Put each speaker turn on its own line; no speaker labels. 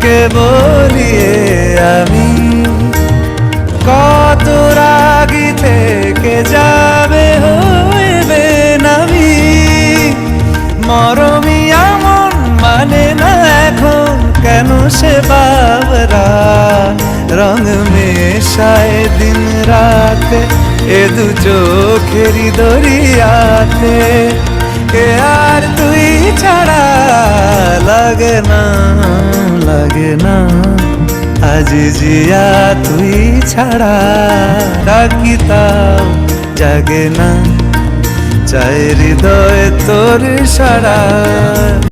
তোকে বলিয়ে আমি কত রাগি থেকে যাবে হইবে নামি মরমি আমন মানে না এখন কেন সে বাবরা রং মেশায় দিন রাতে এ দু চোখেরি দরিয়াতে কে আর তুই ছাড়া লাগে না আজি জিয়া তুই ছাড়া ডাকিতাও জাগে না চাই হৃদয় তোর সারা।